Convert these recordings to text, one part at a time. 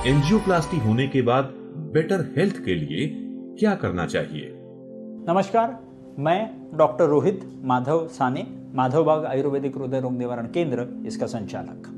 Angioplasty होने के बाद बेटर हेल्थ के लिए क्या करना चाहिए? नमस्कार, मैं डॉक्टर रोहित माधव साने, माधवबाग आयुर्वेदिक हृदय रोग निवारण केंद्र, इसका संचालक।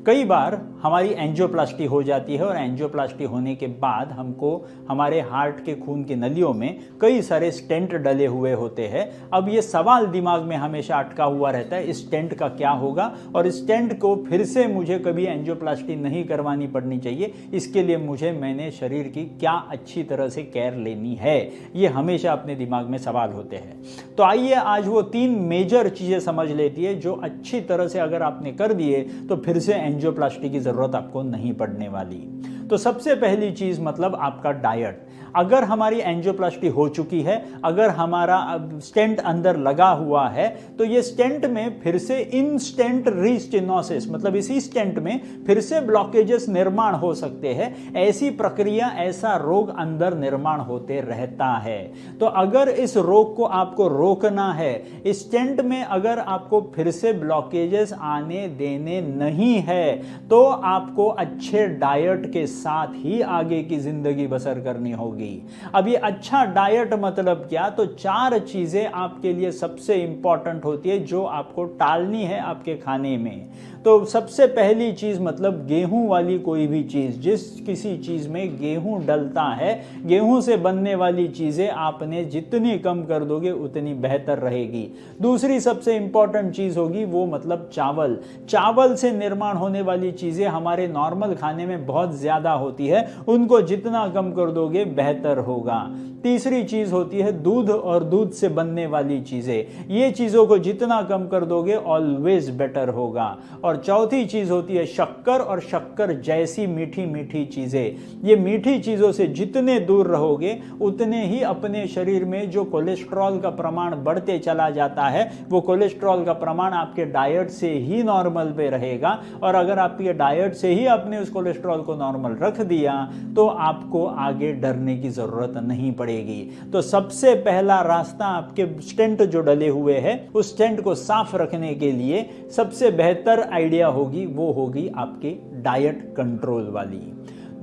कई बार हमारी एंजियोप्लास्टी हो जाती है और एंजियोप्लास्टी होने के बाद हमको हमारे हार्ट के खून की नलियों में कई सारे स्टेंट डले हुए होते हैं। अब ये सवाल दिमाग में हमेशा अटका हुआ रहता है, इस स्टेंट का क्या होगा और स्टेंट को फिर से मुझे कभी एंजियोप्लास्टी नहीं करवानी पड़नी चाहिए, इसके लिए मैंने शरीर की क्या अच्छी तरह से केयर लेनी है, ये हमेशा अपने दिमाग में सवाल होते हैं। तो आइए आज वो 3 मेजर चीज़ें समझ लेती है जो अच्छी तरह से अगर आपने कर दिए तो फिर से एंजियोप्लास्टी की जरूरत आपको नहीं पड़ने वाली। तो सबसे पहली चीज मतलब आपका डाइट। अगर हमारी एंजियोप्लास्टी हो चुकी है, अगर हमारा स्टेंट अंदर लगा हुआ है, तो ये स्टेंट में फिर से इंस्टेंट रीस्टेनोसिस मतलब इसी स्टेंट में फिर से ब्लॉकेजेस निर्माण हो सकते हैं। ऐसी प्रक्रिया, ऐसा रोग अंदर निर्माण होते रहता है। तो अगर इस रोग को आपको रोकना है, स्टेंट में अगर आपको फिर से ब्लॉकेजेस आने देने नहीं है, तो आपको अच्छे डाइट के साथ ही आगे की जिंदगी बसर करनी होगी। अब ये अच्छा डाइट मतलब क्या? तो 4 चीजें आपके लिए सबसे इंपॉर्टेंट होती है जो आपको टालनी है आपके खाने में। तो सबसे पहली चीज मतलब गेहूं वाली कोई भी चीज, जिस किसी चीज में गेहूं डलता है, गेहूं से बनने वाली चीजें आपने जितनी कम कर दोगे उतनी बेहतर रहेगी। दूसरी सबसे इंपॉर्टेंट चीज होगी वो मतलब चावल। चावल से निर्माण होने वाली चीजें हमारे नॉर्मल खाने में बहुत ज्यादा होती है, उनको जितना कम कर दोगे बेहतर होगा। तीसरी चीज होती है दूध और दूध से बनने वाली चीजें, ये चीजों को जितना कम कर दोगे ऑलवेज बेटर होगा। और चौथी चीज होती है शक्कर और शक्कर जैसी मीठी मीठी चीजें। ये मीठी चीजों से जितने दूर रहोगे उतने ही अपने शरीर में जो कोलेस्ट्रॉल का प्रमाण बढ़ते चला जाता है, वो कोलेस्ट्रॉल का प्रमाण आपके डाइट से ही नॉर्मल पे रहेगा। और अगर आपके डाइट से ही आपने उस कोलेस्ट्रॉल को नॉर्मल रख दिया तो आपको आगे डरने की जरूरत नहीं पड़ेगी। तो सबसे पहला रास्ता आपके स्टेंट जो डले हुए हैं उस स्टेंट को साफ रखने के लिए सबसे बेहतर आइडिया होगी वो होगी आपके डाइट कंट्रोल वाली।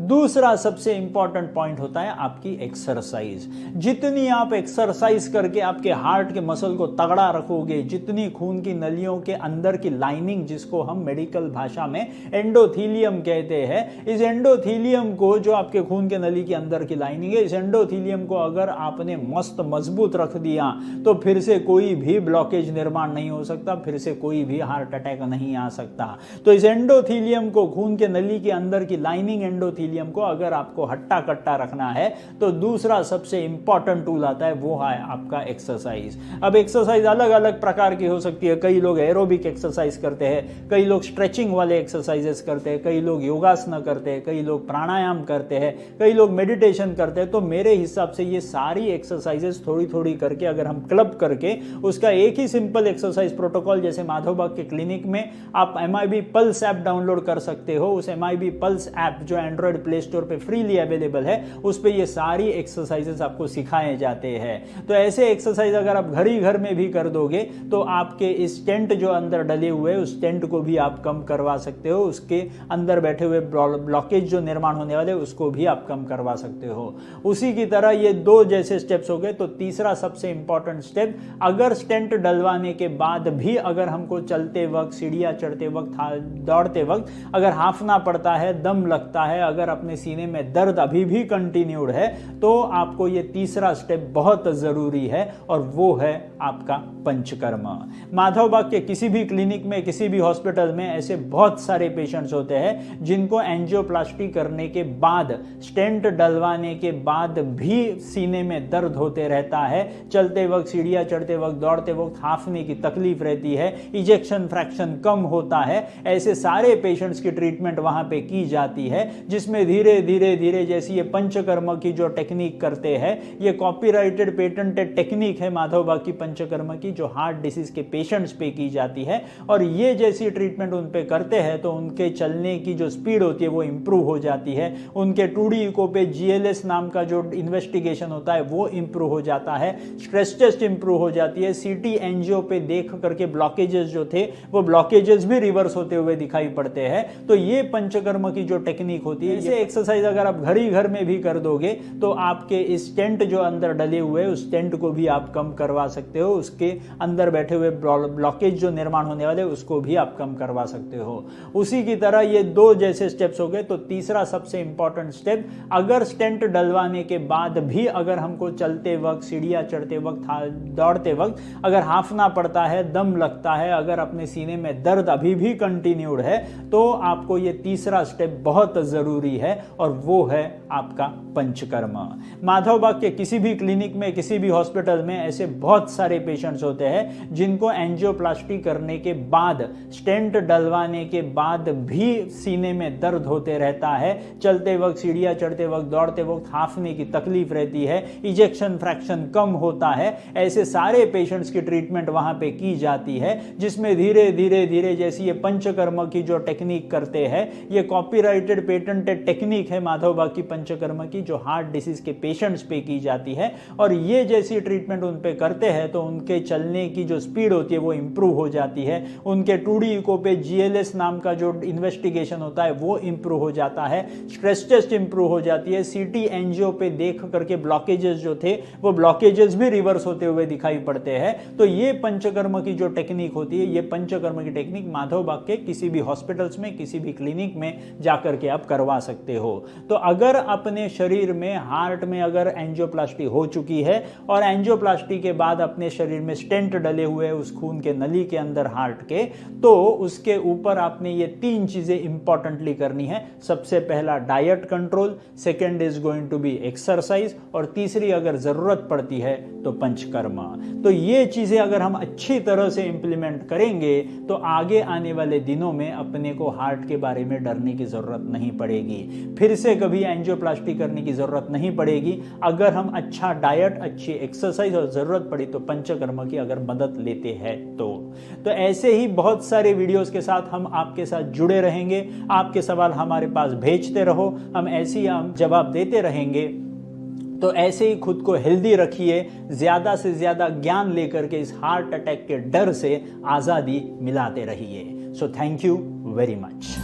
दूसरा सबसे इंपॉर्टेंट पॉइंट होता है आपकी एक्सरसाइज। जितनी आप एक्सरसाइज करके आपके हार्ट के मसल को तगड़ा रखोगे, जितनी खून की नलियों के अंदर की लाइनिंग, जिसको हम मेडिकल भाषा में एंडोथीलियम कहते हैं, इस एंडोथीलियम को, जो आपके खून के नली के अंदर की लाइनिंग है, इस एंडोथीलियम को अगर आपने मस्त मजबूत रख दिया तो फिर से कोई भी ब्लॉकेज निर्माण नहीं हो सकता, फिर से कोई भी हार्ट अटैक नहीं आ सकता। तो इस एंडोथीलियम को, खून के नली के अंदर की लाइनिंग एंडोथीलियम को अगर आपको हट्टा कट्टा रखना है तो दूसरा सबसे इंपॉर्टेंट टूल आता है, वो है आपका एक्सरसाइज। अब एक्सरसाइज अलग अलग प्रकार की हो सकती है। कई लोग एरोबिक एक्सरसाइज करते हैं, कई लोग स्ट्रेचिंग वाले एक्सरसाइजेस करते हैं, कई लोग योगासन करते हैं, कई लोग प्राणायाम करते हैं, कई लोग मेडिटेशन करते हैं। तो मेरे हिसाब से ये सारी एक्सरसाइजेस थोड़ी थोड़ी करके अगर हम क्लब करके उसका एक ही सिंपल एक्सरसाइज प्रोटोकॉल, जैसे माधवबाग के क्लिनिक में आप MIB पल्स ऐप डाउनलोड कर सकते हो। उस MIB पल्स ऐप जो एंड्रॉइड प्ले स्टोर पे फ्रीली अवेलेबल है, उस पे ये सारी एक्सरसाइजेस आपको सिखाए जाते हैं। तो ऐसे एक्सरसाइज अगर आप घर ही घर में भी कर दोगे तो आपके इस स्टेंट जो अंदर डले हुए उस स्टेंट को भी आप कम करवा सकते हो, उसके अंदर बैठे हुए ब्लॉकेज जो निर्माण होने वाले उसको भी आप कम करवा सकते हो। उसी की तरह ये 2 जैसे स्टेप्स हो गए। तो तीसरा सबसे इंपॉर्टेंट स्टेप, अगर स्टेंट डलवाने के बाद भी अगर हमको चलते वक्त, सीढ़ियां चढ़ते वक्त, दौड़ते वक्त अगर हांफना पड़ता है, दम लगता है, अगर अपने सीने में दर्द अभी भी कंटिन्यूड है, तो आपको ये तीसरा स्टेप बहुत जरूरी है और वो है आपका पंचकर्म। माधवबाग के किसी भी क्लिनिक में, किसी भी हॉस्पिटल में ऐसे बहुत सारे पेशेंट्स होते हैं जिनको एंजियोप्लास्टी करने के बाद, स्टेंट डलवाने के बाद भी सीने में दर्द होते रहता है, चलते वक्त, सीढ़ियां चढ़ते वक्त, दौड़ते वक्त हांफने की तकलीफ रहती है, इजेक्शन फ्रैक्शन कम होता है। ऐसे सारे पेशेंट्स की ट्रीटमेंट वहां पे की जाती है, जिसमें धीरे धीरे धीरे जैसी ये पंचकर्म की जो टेक्निक करते हैं, ये कॉपीराइटेड पेटेंटेड टेक्निक है माधवबाग की पंचकर्म की, जो हार्ट डिसीज के पेशेंट्स पे की जाती है। और ये जैसी ट्रीटमेंट उन पे करते हैं तो उनके चलने की जो स्पीड होती है वो इंप्रूव हो जाती है, उनके 2D इको पे GLS नाम का जो इन्वेस्टिगेशन होता है वो इंप्रूव हो जाता है, स्ट्रेस टेस्ट इंप्रूव हो जाती है, CT एंजियो पे देख करके ब्लॉकेजेस जो थे वो ब्लॉकेजेस भी रिवर्स होते हुए दिखाई पड़ते हैं। तो ये पंचकर्म की जो टेक्निक होती है ये एक्सरसाइज अगर आप घर में भी कर दोगे तो आपके स्टेंट जो अंदर डले हुए उस स्टेंट को भी आप कम करवा सकते हो, उसके अंदर बैठे हुए ब्लॉकेज जो निर्माण होने वाले उसको भी आप कम करवा सकते हो। उसी की तरह ये दो जैसे स्टेप्स हो गए। तो तीसरा सबसे इंपॉर्टेंट स्टेप, अगर स्टेंट डलवाने के बाद भी अगर हमको चलते वक्त, सीढ़ियां चढ़ते वक्त, दौड़ते वक्त अगर हांफना पड़ता है, दम लगता है, अगर अपने सीने में दर्द अभी भी कंटिन्यूड है, तो आपको ये तीसरा स्टेप बहुत जरूरी है और वो है आपका पंचकर्म। माधवबाग के किसी भी क्लिनिक में, किसी भी हॉस्पिटल में ऐसे बहुत सारे पेशेंट्स होते हैं जिनको एंजियोप्लास्टी करने के बाद, स्टेंट डलवाने के बाद भी सीने में दर्द होते रहता है, चलते वक्त, सीढ़ियां चढ़ते वक्त, दौड़ते वक्त हांफने की तकलीफ रहती है, इजेक्शन फ्रैक्शन कम होता है। ऐसे सारे पेशेंट्स की ट्रीटमेंट वहां पे की जाती है, जिसमें धीरे धीरे धीरे जैसी ये पंचकर्म की जो टेक्निक करते हैं, ये कॉपीराइटेड पेटेंटेड टेक्निक है माधवबाग की पंचकर्म की, जो हार्ट डिसीज के पेशेंट्स पे की जाती है। और ये जैसी ट्रीटमेंट उन पे करते हैं तो उनके चलने की जो स्पीड होती है वो इंप्रूव हो जाती है, उनके 2D इको पे GLS नाम का जो इन्वेस्टिगेशन होता है वो इंप्रूव हो जाता है, स्ट्रेस टेस्ट इंप्रूव हो जाती है, CT एंजियो पे देख करके ब्लॉकेजेस जो थे वो ब्लॉकेजेस भी रिवर्स होते हुए दिखाई पड़ते हैं। तो ये पंचकर्म की जो टेक्निक होती है, ये पंचकर्म की टेक्निक माधवबाग के किसी भी हॉस्पिटल्स में, किसी भी क्लिनिक में जाकर के आप करवा सकते हो। तो अगर अपने शरीर में, हार्ट में अगर एंजियोप्लास्टी हो चुकी है और एंजियोप्लास्टी के बाद अपने शरीर में स्टेंट डले हुए उस खून के नली के अंदर हार्ट के, तो उसके ऊपर आपने ये 3 चीजें इंपॉर्टेंटली करनी है। सबसे पहला diet control, second is going to be exercise, और तीसरी अगर जरूरत पड़ती है तो पंचकर्म। तो ये चीजें अगर हम अच्छी तरह से इंप्लीमेंट करेंगे तो आगे आने वाले दिनों में अपने को हार्ट के बारे में डरने की जरूरत नहीं पड़ेगी, फिर से कभी एंजियोप्लास्टी करने की जरूरत नहीं पड़ेगी, अगर हम अच्छा डाइट, अच्छी एक्सरसाइज और जरूरत पड़ी तो पंचकर्म की अगर मदद लेते हैं तो ऐसे ही बहुत सारे वीडियोस के साथ हम आपके साथ जुड़े रहेंगे। आपके सवाल हमारे पास भेजते रहो, हम ऐसे ही जवाब देते रहेंगे। तो ऐसे ही खुद को हेल्दी रखिए, ज्यादा से ज्यादा ज्ञान लेकर के इस हार्ट अटैक के डर से आजादी मिलाते रहिए। So thank you very much.